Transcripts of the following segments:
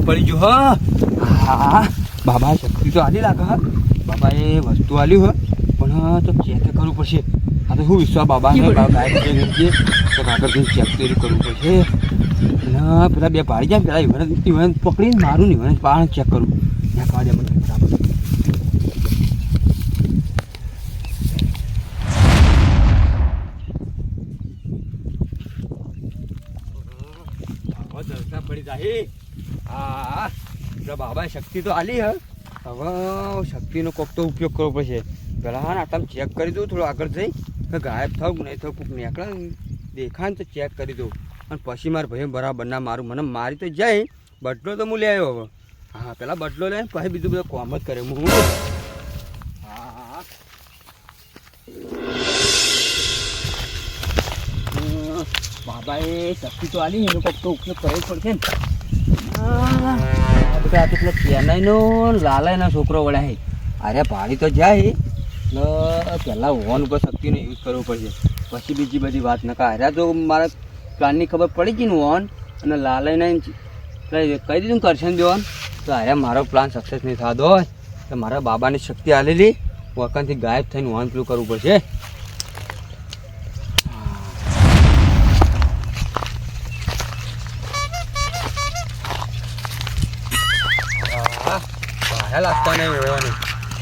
પડી ગયું. હા બાબા શક્તિ તો આલી લાગે. બાબાએ વસ્તુ આલ્યું હોય પણ તો ચેક કરવું પડશે. આ તો શું વિશ્વાસ બાબાને ગાય તો આગળ જઈને ચેક કરવું પડશે. અને પેલા બે પાડી જાય પેલા ઇવન પકડીને મારું ને ઇવન પાણ ચેક કરું. ત્યાં પાડે મને બરાબર. જલસા પડી જાય. હા બાબાએ શક્તિ તો આલી હે. હવે શક્તિનો કોક તો ઉપયોગ કરવો પડશે. પેલા હા ને આટલા ચેક કરી દઉં થોડું આગળ જઈ કે ગાયબ થાવ નહીં થાવ કોઈક નીકળે દેખાય ને તો ચેક કરી દઉં. અને પછી મારા ભાઈ બરાબર ના મારું મને મારી તો જાય. બદલો તો હું લઈ આવ્યો હવે. હા પેલા બદલો લે પછી બીજું બધું કોમ જ કરે હું. હા બાબાએ શક્તિ તો આલી એનો કોક તો ઉપયોગ કરવો પડશે ને. બધા આ તો પેલા ચેન્નાઈનો લાલાઈના છોકરો વળ્યા છે. અરે પાડી તો જાય એટલે પહેલાં વોન ઉપર શક્તિનો યુઝ કરવો પડશે પછી બીજી બધી વાત નકા. અરે તો મારા પ્લાનની ખબર પડી ગઈ ને વોન અને લાલાઈને કહી દીધું કરશે ને દેવાનું તો અરે મારો પ્લાન સક્સેસ નહીં થતો હોય તો મારા બાબાની શક્તિ આલેલી વખતથી ગાયબ થઈને વોન પેલું કરવું પડશે. લાગતા નહીં હોવાની.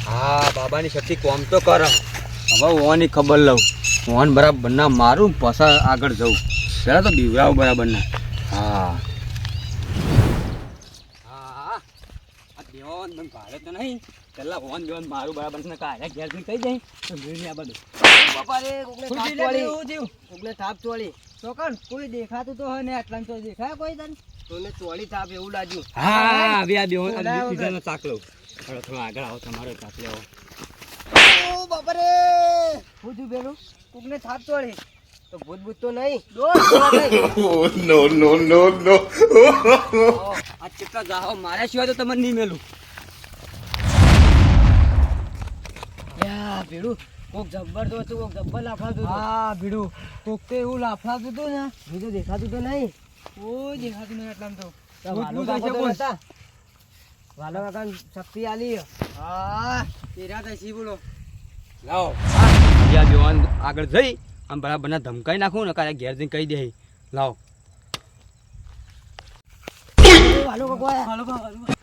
હા બાબાની શક્તિ કોમ તો કર. હવે હોવાની ખબર લઉં હોન બરાબર ના મારું પાછા આગળ જવું. પહેલાં તો બીવરાવું બરાબર ના. હા હા આ દેવાન મને ભાડે તો નહીં પહેલાં હોન દેવાન મારું બરાબર ને કાઢ્યા ઘેર કહી જાય તો મેળવી આ બધું. બાપા રે કોકલે થાપ ચોળી ચોકન કોઈ દેખાતું તો હોય ને આટલા તો દેખાય કોઈ તને તોને ચોળી થાપ એવું લાગ્યું. હા હવે આ દેવાન ચાક લઉં. થોડો આગળ આવો તમારો ચાક લેવો. ઓ બાપા રે હું છું પેલું કોકને થાપ ચોળી તો ભૂત ભૂત તો નહીં. નો નો નો નો આ ચેટલા જાહો માર્યા સિવાય તો તમને નહીં મેલું. યા ભીડું કોક જબ્બર તો હતું કોક જબ્બર લાફાતું. હા ભીડું કોક તો એવું લાફાતું હતું ને બીજું દેખાતું તો નહીં. કોઈ દેખાતું નહીં એટલામાં તો વાલો કાકા શક્તિ આલી. હા તેરા થઈ બોલો લાવો. આ જવાન આગળ જઈ આમ બરાબર ના ધમકાઈ નાખું ને કાલે ઘેર જઈને કહી દે. લાવો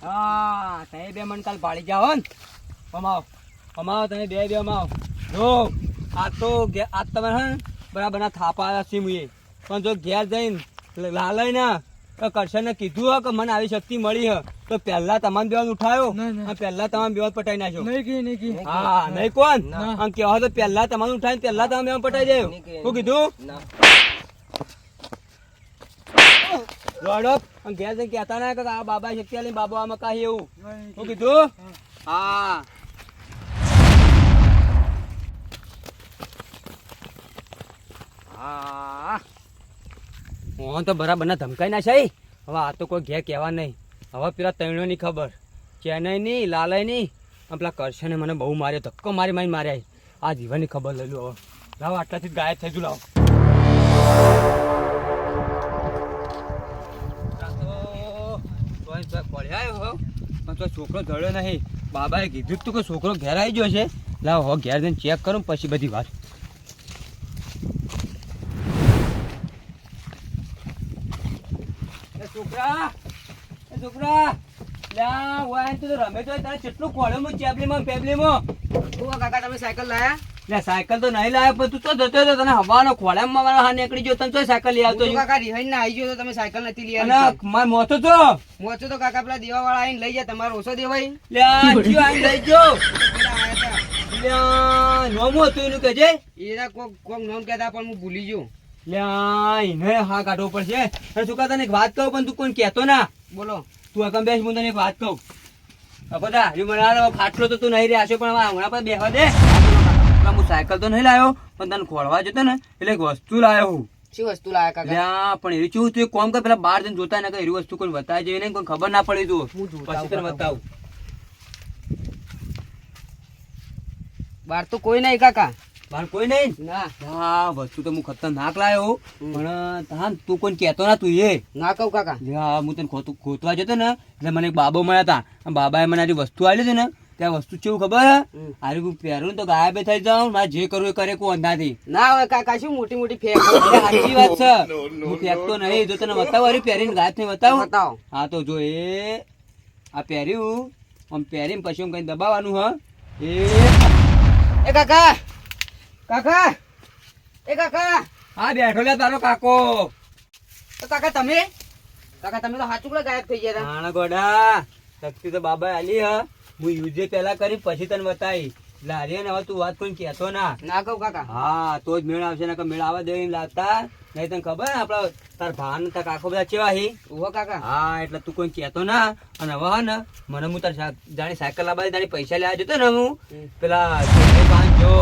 હા તમે બે મન કાલ ભાડી જાઓ ને કમાવો કમાવો તમે બે અમાવો. જો આ તો આ તમે હે બરાબર ના થાપા સીમુએ પણ જો ઘેર જઈને લાલય ને કરશે ને કીધું હે કે મને આવી શક્તિ મળી હે તો પહેલા તમામ બેવાન ઉઠાયો પહેલા તમામ બેવાન પટાઈ નાખ્યો. હા નહીં કોણ આમ કેવા તો પહેલા તમામ ઉઠાય પહેલા તમામ બેવાન પટાઈ જાય. શું કીધું રોડપ ઘેર જઈને કહેતા ના કે આ બાબા શક્તિ આલી બાબા આમાં કાંઈ એવું. શું કીધું હા હા હું તો બરાબર ના ધમકાઈ ના છે. હવે આ તો કોઈ ઘેર કહેવા નહીં. હવે પેલા તૈણોની ખબર ચેન્નાઈની લાલાઈની પેલા કરશને મને બહુ માર્યો ધક્કો મારી મારી માર્યા. આ જીવનની ખબર લઈ લો. હવે લાવો આટલાથી ગાયબ થઈ ગયું. લાવો પડ્યા પણ તો છોકરો ધડ્યો નહીં. બાબાએ કીધું તું કે છોકરો ઘેર આવી ગયો છે. લાવો હવે ઘેર જઈને ચેક કરું પછી બધી વાત. છોકરા છોકરા લ્યા વાય તો રમે તો તારે કેટલું ખોળ્યો ચેપલીમાં પેપલીમાં. કાકા તમે સાયકલ લાયા? લે સાયકલ તો નહીં લાયા પણ તું તો જતો હતો તને હવાનો ખોળામાં મારા હા નીકળી ગયો. તને તો સાયકલ લઈ આવતો કાકા રિહાઈ ને આવી ગયો તો તમે સાયકલ નથી લઈ આવી. માર મોતો તો કાકા પેલા દેવા વાળા આવીને લઈ જાય તમારો ઓછો દેવાય. લ્યા જીઓ આવીને લઈ ગયો. લ્યા નોમ હતું એનું કહેજે. એના કોક નોમ કહેતા પણ હું ભૂલી ગયો. લ્યા એને હા કાઢવો પડશે. શું કહા તને એક વાત કહું પણ તું કોઈ કહેતો ના. બોલો તું અકમ બેસ હું તને એક વાત કહું. બધા મને ખાટલો તો તું નહીં રહ્યા પણ હમણાં પર બેસવા દે. હું સાયકલ તો નહીં લાવ્યો પણ તને ખોળવા જતો ને એટલે એક વસ્તુ લાવ્યો હું. શું વસ્તુ લાયા કાકા? પણ એવી શું તું એક કામ કર પેલા બહાર જઈને જોતા ને એવી વસ્તુ કોઈ બતાવી જઈએ નહીં કોઈ ખબર ના પડી. તું પછી તને બતાવું. બહાર તો કોઈ નહીં કાકા. માર કોઈ નહીં ના હા વસ્તુ તો હું ખતરનાક લાયો પણ તાન તું કોઈ કહેતો ના તું એ ના કહું કાકા હા હું તને ખોતવા જતો ને એટલે મને એક બાબો મળ્યા હતા બાબાએ મને આજે વસ્તુ આલી હતી ને ત્યાં વસ્તુ કેવું ખબર આરે હું પહેરું તો ગાયબ થઈ જાઉં મારે જે કરવું એ કરે કોઈ અંધાથી ના હોય કાકા શું મોટી મોટી ફેક સાચી વાત છે હું ફેંકતો નહીં જો તને બતાવો અરે પહેરીને ગાયબ થઈ બતાવો બતાવો હા તો જો એ આ પહેર્યું આમ પહેરીને પછી કઈ દબાવવાનું હ એ કાકા કાકા એ કાકા હા બેઠો લે તારો કાકો તો કાકા તમે તો સાચું ગાયબ થઈ ગયા હતા હાણા ગોડા શક્તિ તો બાબા આલી હ હું યુઝે પેલા કરી પછી તને બતાવી લારી ને હવે તું વાત કોઈ કહેતો ના ના કહું કાકા હા તો જ મેળ આવશે ને મેળ આવવા દે એમ લાગતા નહીં તને ખબર ને આપડા તાર ભાન તાર કાકો બધા ચેવા હી ઓહો કાકા હા એટલે તું કોઈ કહેતો ના અને હવે ને મને હું તાર જાણી સાયકલ લાવવા જાણી પૈસા લેવા જતો ને હું પેલા પાન જો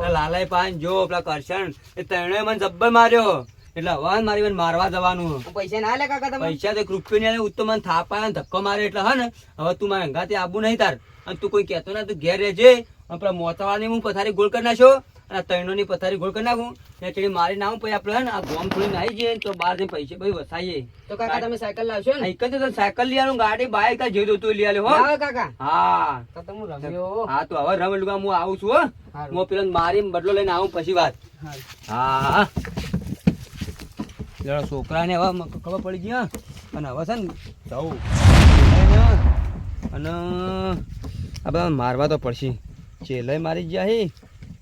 લાલાઈ પાન જો પેલા કરશન એ ત્રણે મને જબ્બર માર્યો એટલે હવે મારી મને મારવા જવાનું પૈસા ના લે કાકા તમે પૈસા તો રૂપિયો ને ઉત્તમ મને થાપા ધક્કો મારે એટલે હા ને હવે તું મારા અંગાથી આબુ નહીં તાર અને તું કોઈ કહેતો ના તું ઘેર રહેજે પેલા મોતાવાળાની હું પથારી ગોળ કરી નાખો અને ત્રણો ની પથારી ગોળ કરી નાખું એટલે મારી નાખું પછી આપડે ને આ ગોમ થોડી નાઈ જઈએ તો બહાર જઈને પૈસા ભાઈ વસાઈએ તો કાકા તમે સાયકલ લાવશો ને એક જ સાયકલ લઈ આવું ગાડી બાઈક તાર જે તું લઈ આલે હો ના કાકા હા તો તમે રમ્યો હા તો હવે રમેલું હું આવું છું હો હું પેલા મારી બદલો લઈને આવું પછી વાત હા છોકરા ને હવે ખબર પડી ગઈ અને હવે છે ને જવું અને આ બધા મારવા તો પડશે ચેલય મારી જાય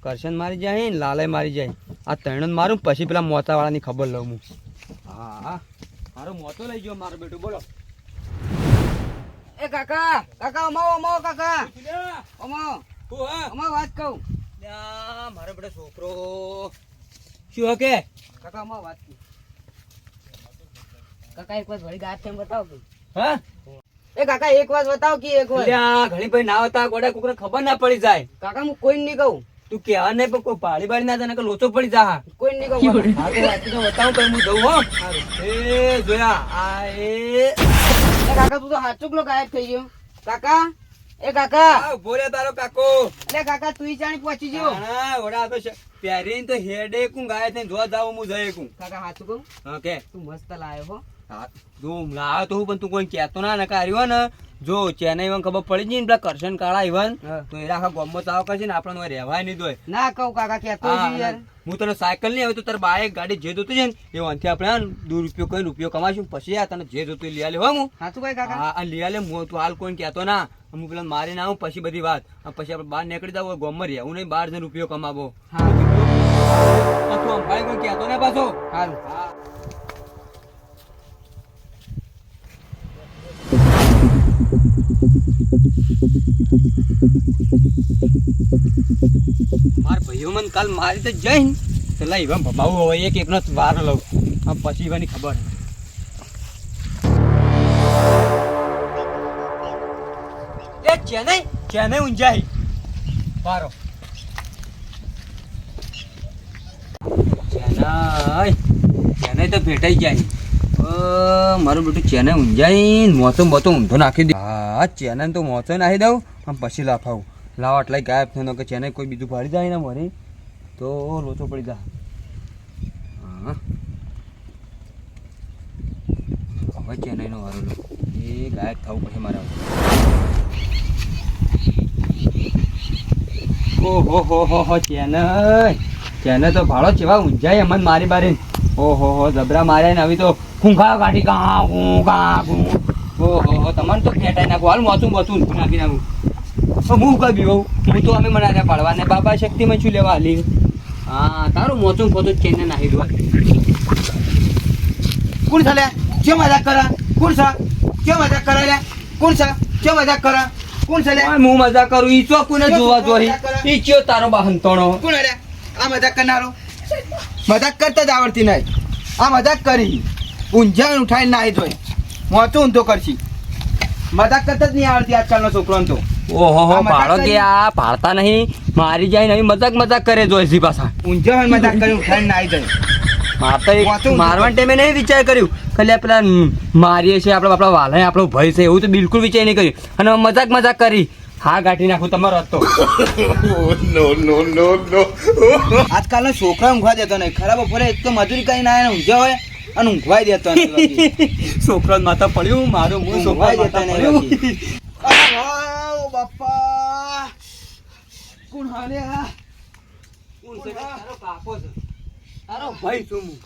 કરશન મારી જાય લાલય મારી જાય આ ત્રણ મારું પછી પેલા મોતાવાળાની ખબર લઉં હું હા મારો મોતો લઈ ગયો મારો બેટું બોલો એ કાકા કાકા અમાવો કાકા અમાવો વાત કહું મારો બેટો છોકરો શું હકે કાકા અમાવો વાત કહું કાકા એક વાર વળી ગાયબ થઈને બતાવો હા એ કાકા એક વાર બતાવો કે એક વાર ઘણી ભાઈ ના હતા ગોડા કુકરે ખબર ના પડી જાય કાકા હું કોઈ નહીં કહું તું કેવા નહીં પણ કોઈ પાડી બાડી ના જાય લોચો પડી જા કોઈ નહીં કહું હા તો વાંચી બતાવું પછી હું જઉં હો એ જોયા આ એ કાકા તું તો સાચું પેલો ગાયબ થઈ ગયો કાકા એ કાકા બોલે તારો કાકો એટલે કાકા તું ચાણી પહોંચી ગયો ઓડા તો પહેરીને તો હેડે કું ગાય થઈને જોવા જાવ હું જઈ કું કાકા સાચું કહું હા કે તું મસ્ત લાયો હો તું લાવ્યો તો પણ તું કોઈ કહેતો ના ને કાર્યો ને જો ચેન્નઈ માં ખબર પડી ગઈ ને પેલા કરશન કાળા ઈવન તો એ આખા ગોમમાં ચાવ કરશે ને આપણને રહેવાય નહીં દોય ના કહું કાકા કહેતો યાર હું તને સાયકલ નહીં આવે તો તાર બાઈક ગાડી જે જોતું છે ને એ વાંથી આપણે ₹2 કઈ રૂપિયો કમાશું પછી આ તને જે જોતું લઈ આલે હો હું સાચું કઈ કાકા હા લઈ આલે હું તું હાલ કોઈ કહેતો ના હું પેલા મારી ના આવું પછી બધી વાત પછી આપણે બહાર નીકળી જાવ ગોમમાં રહેવું નહીં બહાર જઈને રૂપિયો કમાવો તું અંભાઈ કોઈ કહેતો ને પાછો હારું માર ભાઈઓ મને કાલ મારી તો જઈને પેલા ઈવન ભબાવું હવે એક એકનો વાર લઉં પછી ઈવાની ખબર એ ચેન્નઈ ઊંઝાઈ બારો ચેન્નઈ તો ભેટાઈ જાય મારું બેટું ચેન્નઈ ઊંઝાઈ મોતો ઊંધો નાખી દે હા ચેન્નઈ તો મોતો નાખી દઉં આમ પછી લાફાવું લાવ આટલા ગાયબ થયો કે ચેન્નઈ કોઈ બીજું ભાડી જાય ને મારી તો લોચો પડી જા હા હવે ચેન્નઈનો વારો લો એ ગાયબ થવું પછી મારા ઓહો ચેન્નઈ તો ભાડો ચેવા ઊંઝાઈ અમન મારી બારી ઓહો જબરા માર્યા ને હવે તો ખૂંખા કાઢી ઓહો તમને તો ફેટાઈ નાખું હાલ મોચું નાખી નાખું હું કઈ બીવું હું તો અમે મનાર્યા પાડવાને બાબા શક્તિમાં શું લેવા હાલી હા તારું મોચું ખોટું ચેન્નઈ નાખી દો કોણ ચાલે કે મજાક કરા કોણ છે કે મજાક કરા લે કોણ છે કે મજાક કરા કોણ છે લે હું મજા કરું ઈ ચોકુને જોવા જોઈ ઈ ચિયો તારો બાહનતણો કોણ રે આ મજાક કરનારો મજાક કરતા જ આવડતી નહીં આ મજાક કરી ઊંઝાણ ઉઠાઈને નાહી જોઈ મોચું ઊંધો કરશી મજાક કરતા જ નહીં આવડતી આજકાલનો છોકરોને તો ઓહો ભાડો કે આ પાડતા નહીં મારી જાય નહીં મજાક કરે જોઈ પાછા ઊંઝાણ મજાક કરી ઉઠાઈને નાહી જાય મારવાના ટાઈમે નહીં વિચાર કર્યું કે પેલા મારીએ છે આપણા વાલા આપણો ભય છે એવું તો બિલકુલ વિચાર નહીં કર્યું અને મજાક કરી હા ગાંઠી નાખું તમારો હતો. આજકાલના છોકરા ઊંઘવા દેતો નહીં. ખરાબ બપોરે એક તો મજૂરી કરીને આવીને ઊંઘ્યા હોય અને ઊંઘવાય દેતો નહીં. છોકરો માથા પડ્યું મારું મું ઊંઘવાય છોકરા દેતા માથા નહીં પડ્યું. બાપા કોણ હાલ્યા? કોણ છે? તારો કાકો છે. તારો ભાઈ છું હું.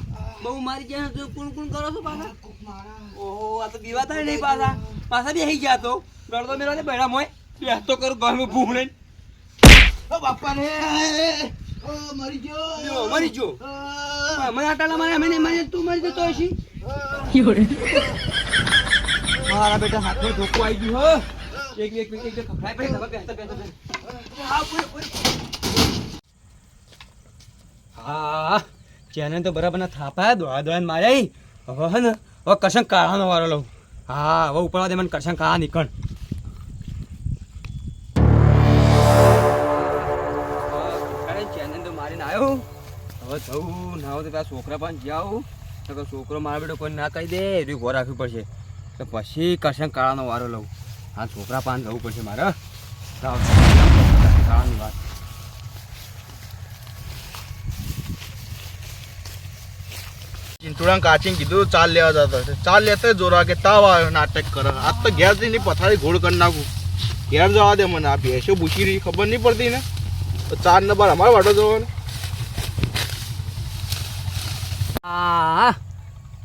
બહુ મારી ગયા તો કોણ કોણ કરો છો પાછા? ઓહો આ તો દીવા થાય નહીં પાછા. પાછા બેસી ગયા તો ગળતો મેળો ને બેડા મોય બેસ તો કરું ઘરમાં ભૂખ લઈને. બાપા ને મરી ગયો. લ્યો, મરી ગયો. મને આટાલા મારે અમે નહીં મારી તું મરી જતો હશી. મારા બેટા હાથમાં ધોકો આવી ગયું હો. એક ખખડાય પડી તમે બેસતા. હા ચેને તો બરાબર ના થાપા દોડા માર્યા. હવે હે ને હવે કરશન કાળાનો વારો લઉં. હા હવે ઉપરવા દે મને કરશન કાળા નીકળ. ચેને તો મારીને આવ્યો. હવે જવું ના હોય તો પેલા છોકરા પણ જાઉં તો છોકરો મારા બેટો કોઈ ના કહી દે એવી ઘોર રાખવી પડશે. તો પછી કરશન કાળાનો વારો લઉં. હા છોકરા પાન જવું પડશે મારે. કાળાની વાત ચિંટુડા કાચીને કીધું ચાલ લેવા જતો ચાલ લેતા જોરા કે તાવ આવ્યો નાટક કરે. આજ તો ઘેર જઈને પથારી ઘોડ કરી નાખું. ઘેર જવા દે મને. આ ભેંસો પૂછી રહી ખબર નહીં પડતી ને તો 4 નંબર અમારે વાટો જવાનો. હા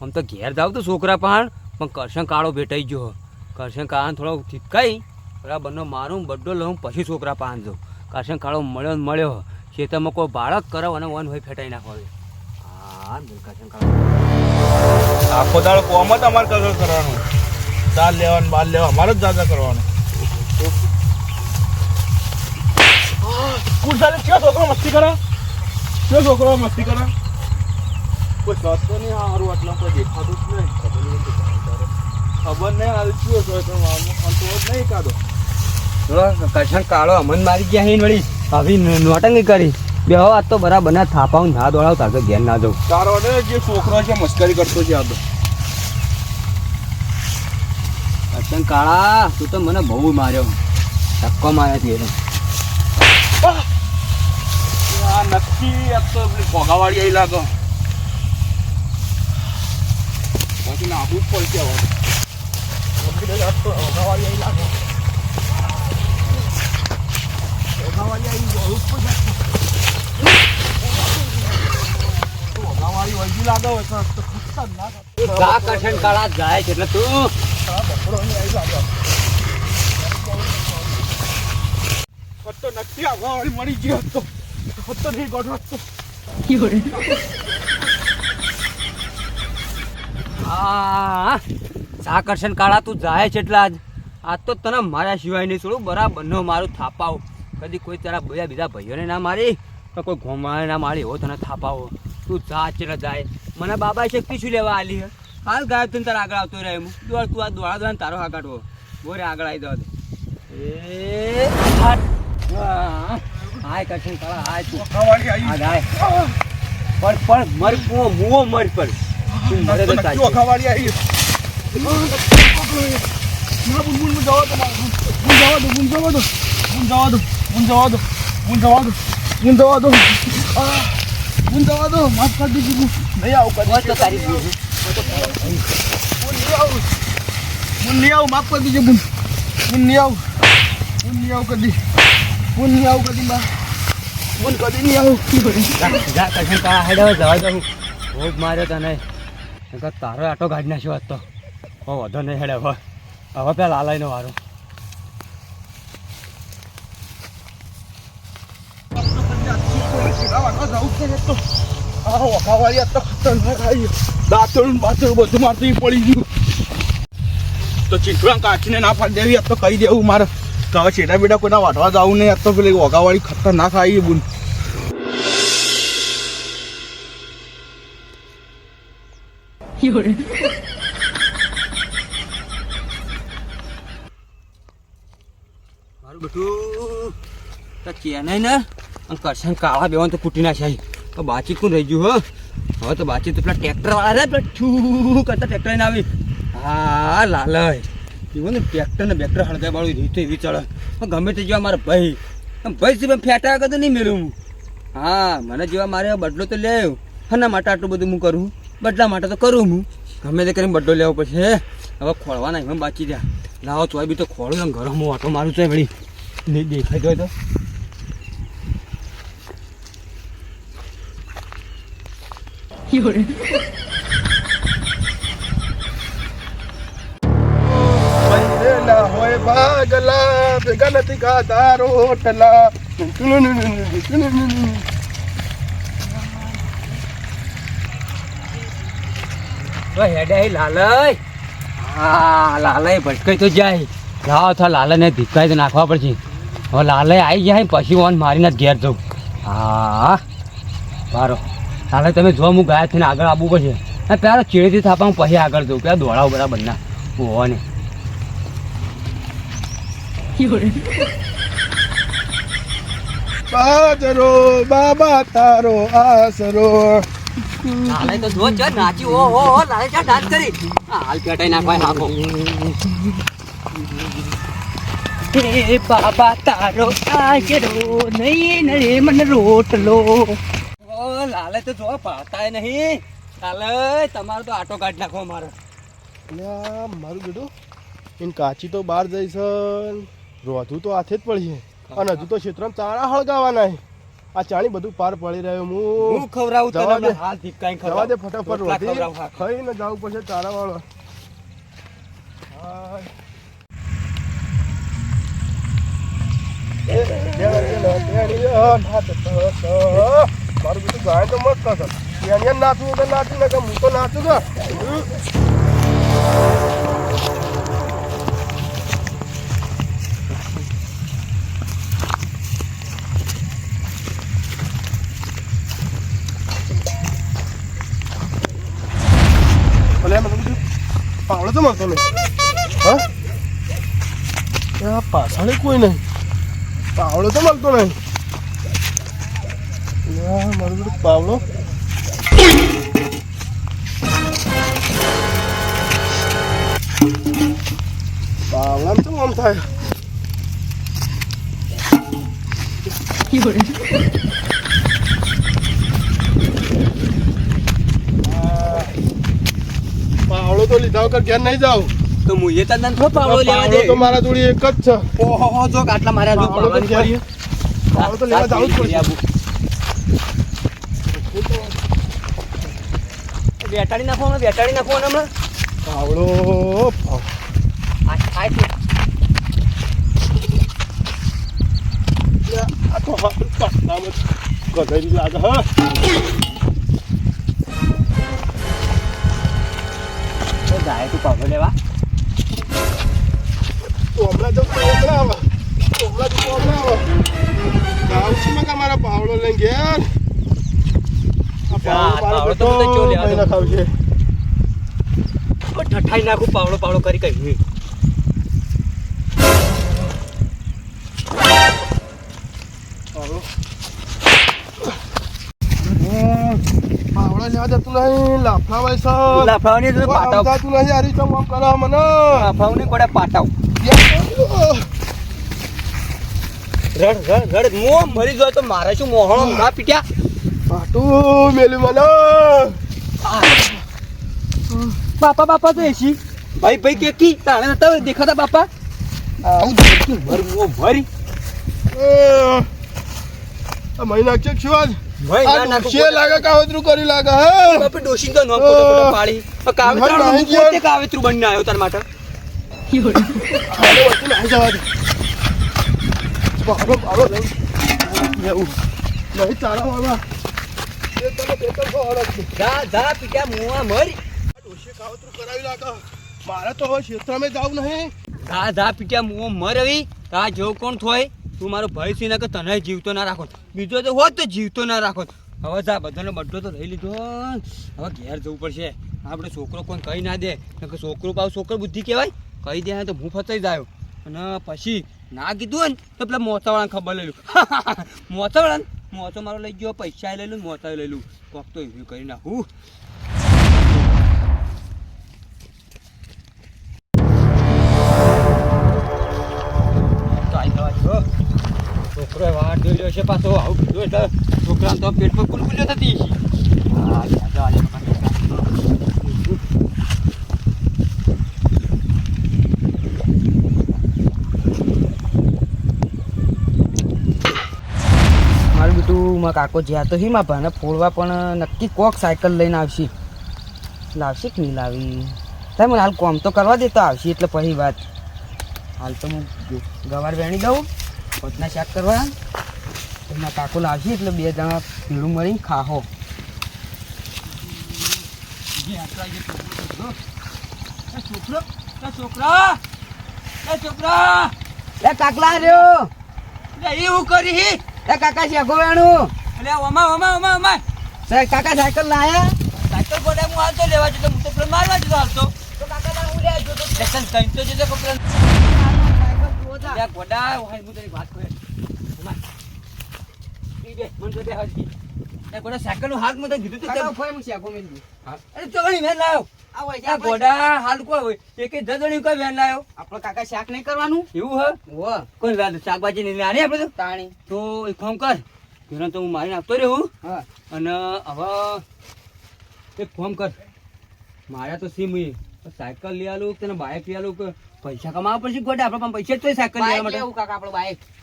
આમ તો ઘેર જાવ તો છોકરા પણ કરશન કાળો ભેટાઈ ગયો. કરશન કાળાને થોડો થીપકાઈ બરાબરનો મારું બડ્ડો લઉં પછી છોકરા પાન જાઉં. કરશન કાળો મળ્યો ખેતરમાં કોઈ બાળક કરો અને વન હોય ફેટાઈ નાખો. હા કરશન કાળો આખો દાડો કોમ જ અમારે કસર કરવાનું. ચાલ લેવાનું બાર લેવા અમારે જ દાદા કરવાનું. કુરસાલે કયો છોકરો મસ્તી કરે? કયો છોકરો મસ્તી કરે? કોઈ સસ્તો નહીં સારું આટલા કોઈ દેખાતું જ નહીં. ખબર નહીં હાલ કયો છો તો નહીં કાઢો. કરશન કાળો અમન મારી ગયા હે વળી આવી નોટંગી કરી બે આજ તો બરાબર ના થાપાવું ના દોડાવ તાર તો ધ્યાન ના દઉં. તારો ને જે છોકરો છે મસ્કરી કરતો છે આ તો. કરશન કાળા તું તો મને બહુ માર્યો. ધક્કો માર્યા છે આ નક્કી આ તો ભોગાવાળી આવી લાગો. પછી નાખવું જ પડશે હવે. ભોગાવાળી આવી લાગો. ભોગાવાળી આવી જવું જ પડશે. ભોગાવાળી વળગી લાગે હોય તો ખતરનાક. જા કરશન કાળા જાય છે એટલે તું બપોરો ની આવી લાગે. તો નક્કી આ વાળી મળી ગયો હતો. તો નહીં ગોઠવો તો. હા જા કરશન કાળા તું જાય છે એટલે આજ તો તને મારા સિવાય નહીં છોડું. બરાબરનો મારું થાપાવ. કદી કોઈ તારા બીજા ભાઈઓને ના મારી તો કોઈ ઘોમાને ના મારી એવો તને થાપાવો. તું જા એટલે જાય. મને બાબા શક્તિ શું લેવા આલી હે? હાલ ગાયબ થઈને તારા આગળ આવતો રહે. દોડ તું આ દોડા તારો હા કાઢવો બોરે આગળ આવી દો. એ હાય કરશન કાળા હાય તું ભોગાવાળી આવી. આ ગાય પણ મર મુઓ મર પર તું મરે તો ચાલશે. ભોગાવાળી આવી. માફ કરી દીધું. નહીં આવું બસ તો તારી નહીં આવું માફ કરી દીજે બુન. નહીં આવું કદી. નહીં આવું કદી બા. બુન કદી નહીં આવું. જા કરશન કાળા હેડ હવે જવા દઉં. ખૂબ માર્યો તને. તારો આટો ગાડી નાખ્યો હતો. હો વધો નહીં હેડે હવે પેલા લાલાઈનો વારો. દાંતણું બાતણું બધું મારતું પડી ગયું. તો ચીંટુડા કાચીને ના પાડી દેવી. આ તો કહી દેવું મારે તો હવે છેટા બેટા કોઈના વાટવા જવું નહીં. આ તો પેલી વગાવાળી ખતરનાક આવી બુન. મારું બેઠું તો ચેન્નાઈ ને કરશન કાળા બેવાન તો કૂટી નાખ્યા. તો બાચી કોણ રહી ગયું હો? હવે તો બાચી તો પેલા ટ્રેક્ટર વાળા રે પેલા છૂ કરતા ટ્રેક્ટર લઈને આવી. હા લાલય એવું ને ટ્રેક્ટર ને બેક્ટર હળગાઈ વાળું રીત એવી ચડે. ગમે તે જેવા મારા ભાઈ ભાઈ સિવાય ફેટા વગર તો નહીં મેળવું હું. હા મને જેવા મારે બદલો તો લે આવ્યો એના માટે આટલું બધું હું કરું બદલા માટે તો કરું હું ગમે તે કરીને બદલો લેવો પડશે હવે ખોળવાના એમ બાકી રહ્યા લાવો ચોય બી તો ખોળું ને ઘરમાં હું ઓટો મારું છે વળી નહીં દેખાઈ જાય તો ના હોય ભાગલા ભેગા નથી ખાતા રોટલા હેડે લાલય હા લાલય ભટકાઈ તો જાય લાવો થા લાલને ધીકાઈ તો નાખવા પડશે હવે લાલય આવી જાય પછી ઓન મારીને જ ઘેર જવું હા મારો લાલય તમે જો હું ગયા થઈને આગળ આવવું પડશે અને પેલા ચેડીથી થાપા હું પછી આગળ જવું પેલા દોડાવું બરાબર ના ઓને બાજરો બાબા તારો આસરો લાલય તો જો છે નાચી ઓ લાલય ચા ડાન્સ કરી હાલ પેટાઈ નાખવા નાખો હે બાબા તારો આશરો નહીં નડે મને રોટલો ઓ લાલે તો જો પાતાય નહીં લાલે તમારો તો આટો કાઢ નાખો મારો મારું બેટું એને કાચી તો બહાર જઈશ રોધું તો હાથે જ પડી અને હજુ તો ક્ષેત્રમાં ચારા હળગાવાના આ ચાણી બધું પાર પડી રહ્યો હું ખવરાવું તને હાલ ધીકાઈ જવા દે ખવરાવું ફટાફટ રોધી ખાઈને જવું પડશે ચારા વાળો મારું બધું ગાય તો મસ્ત છે નાચવું તો નાચું ને હું તો નાચું કે પાવડો તો મળતો નહીં હા પાછળ કોઈ નહીં પાવડો તો મળતો નહીં મારું બધું પાવડો પાવડા તો આમ થાય પાવડો તો લીધા વગર ઘેર નહીં જાવ તો હું એ તને થોડો પાવડો લેવા દે તો મારા જોડી એક જ છે ઓહો જો આટલા મારા જો પાવડો તો પાવડો પાવડો તો લેવા જાવું જ પડશે બેટાડી નાખો હમણાં પાવડો આ તો પાટલામાં ગધેડી લાગે હા જાય તું પાવડો લેવા તો હમણાં જો કોકડા આવે જાઉં છું મેં મારા પાવડો લઈને ઘેર આ પાવડો તો મહિના ખાવશે ઠઠાઈ નાખું પાવડો કરી કઈ પાવડો લેવા જતું નહીં લાફાવાય છે લાફાવાની તો પાટાવ જતું નહીં આરી ચમ આમ કરા મને લાફાવની કોડે પાટાવ રડ મો મરી જાય તો મારે શું મોહણો ના પીટ્યા પાટું મેલ્યું મને બાપા તો એસી ભાઈ કે કી તાણે નતા દેખાતા બાપા આવું દેખી ભરી આ મહિના છે શું આજ મહિના નાખો છે લાગે કાવતરું કરી લાગે હે બાપે ડોશી તો નો ફોટો પાડી કાવેતરું હું પોતે કાવેતરું બનીને આવ્યો તાર માટે હાલો વચ્ચે નાઈ જવા દે પાવડો લઈ લેવું નહીં તારા વાળા એ તને પેપર સો હરક જા પીટ્યા મુવા મરી ડોશી કાવતરું કરાવી લાગે મારે તો હવે ક્ષેત્રમાં જાવું નહીં જા પીટ્યા મુવો મર આવી તા જેવું કોણ થોય તું મારો ભાઈ છે ને કે તને જીવતો ના રાખો બીજો તો હોત તો જીવતો ના રાખો હવે જા બધાનો બડ્ડો તો લઈ લીધો હવે ઘેર જવું પડશે આપણે છોકરો કોઈ કહી ના દે કે છોકરો પાવ છોકરો બુદ્ધિ કહેવાય કહી દે તો હું ફસાઈ જાય અને પછી ના કીધું ને તો પેલા મોચાવાળાને ખબર લઈ લઉં મોચો મારો લઈ ગયો પૈસા લઈ લઉં મોચા લઈ લઉં કોક તો એવી કરી નાખું તો આવી છોકરો વાર જોઈ રહ્યો છે પાછો આવું કીધું એટલે છોકરાને તો પેટ પર કુલકુલ્યો થતી હશે. હા યાદ આવે મારું બેટું માં કાકો જ્યાં તો હિમા ભાને ફોડવા પણ નક્કી કોક સાયકલ લઈને આવશે. લાવશે કે નહીં લાવી થાય મને હાલ કોમ તો કરવા દે તો આવશે એટલે પછી વાત. હાલ તો હું ગવાર વેણી દઉં પોતના શાક કરવા એમાં કાકો લાવશે એટલે બે જણા ભેળું મળીને ખાહો. કાકલા રહ્યો એવું કરી કાકા શેકો વેણું કાકા સાયકલ લાયા સાયકલ ગોડા હું હાલતો લેવા જતો હું તો પેલો મારવા જતો હાલતો તો કાકા તારે હું લેવા જતો સેકન્ડ ટાઈમ તો જતો કપડા ગોડા હું તારી વાત કરે મન તો બે હાજી એ ગોડા સાયકલ નું હાથ માં કીધું તો ફોય હું શેકો મેં અરે ચોગણી વેન લાયો આ ગોડા હાલ કોઈ હોય એક જજણી કોઈ વેન લાયો આપણો કાકા શાક નહીં કરવાનું એવું હે ઓ કોઈ વાત શાકભાજી નહીં આને આપણે તો તાણી તો એક કામ કર પેલા તો હું મારીને આપતો રહ્યો હા અને હવે એક ફોન કર મારા તો સીમ સાયકલ લઈ આલું તને બાઇક લઈ આલું પૈસા કમાવા પડશે ગોડા આપણે પણ પૈસા જ તો સાયકલ લેવા માટે એવું કાકા આપણે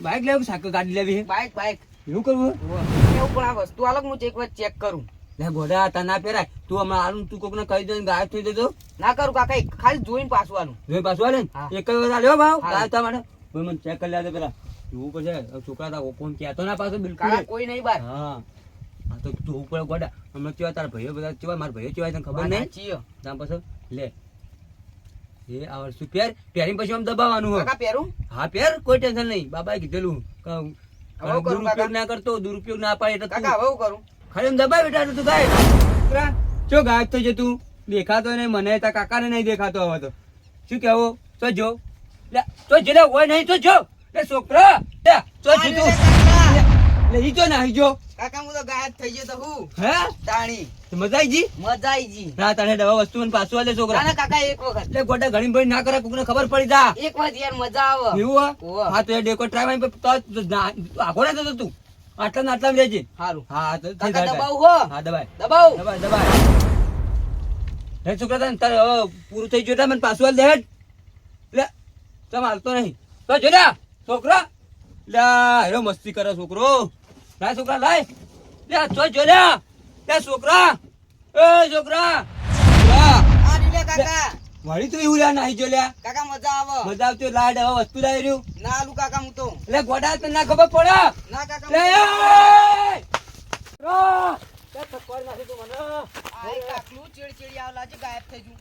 બાઇક લેવું સાયકલ ગાડી લેવી બાઇક એવું કરવું એવું પણ આ વસ્તુ આલો હું એક વાર ચેક કરું લે ગોડા તને ના પહેરાય તું હમણાં આલું તું કોકને કહી દે ગાયબ થઈ જતો ના કરું કાકા ખાલી જોઈને પાછું આલું જોઈને પાછું આલે એક જ વાર આલ્યો ભાવ ગાયબ થા માટે મને ચેક કરી લે પેલા એવું પડશે છોકરા તા કોણ કહેતો ના પાછો બિલકુલ કોઈ નહીં બાર હા આ તો તું ઉપર ગોડા હમણાં કેવા તારા ભાઈઓ બધા કેવા મારા ભાઈઓ કેવા તને ખબર નહીં ત્યાં પછી લે એ આવર શું પહેરી પછી આમ દબાવવાનું હોય કાકા પહેરું હા પહેર કોઈ ટેન્શન નહીં બાબાએ કીધેલું દુરુપયોગ ના કરતો દુરુપયોગ ના પાડે એટલે કાકા હવે કરું ખાલી દબાય બેટા તું ગાય ચો ગાયબ થઈ જતું દેખાતો નહીં મને તા કાકાને નહીં દેખાતો હવે તો શું કેવું તો જો લે તો જેને હોય નહીં તો જો લે છોકરા લે તો જીતું લે ઈ જો ના ઈ જો કાકા હું તો ગાયબ થઈ ગયો તો હું હે તાણી મજા આઈ જી ના તને દવા વસ્તુ મને પાછું આલે છોકરા ના કાકા એક વખત લે ગોડા ઘણી ભાઈ ના કરે કોકને ખબર પડી જા એક વાર યાર મજા આવે એવું હા તો એ ડેકો ટ્રાય માં તો આગો ના તો તું આટલા ના આટલા રહેજે સારું હા તો કાકા દબાવ હો હા દબાવ લે છોકરા તને તારે પૂરું થઈ ગયું મને પાછું આલ દે લે તમે હાલતો નહીં તો જો લે છોકરા લે હેરો મસ્તી કરે છોકરો લાય છોકરા લાય લે તો જો લે છોકરા એ છોકરા આ લે કાકા વળી તો એવું લ્યા નાહી જો લ્યા કાકા મજા આવતી લાડ હવે વસ્તુ લાવી રહ્યું ના આલુ કાકા હું તો લે ગોડા તને ના ખબર પડે ના કાકા લે તે થકોર નાખી તું મને આય કાકલું ચીડચીડી આવ લાજે ગાયબ થઈ ગયું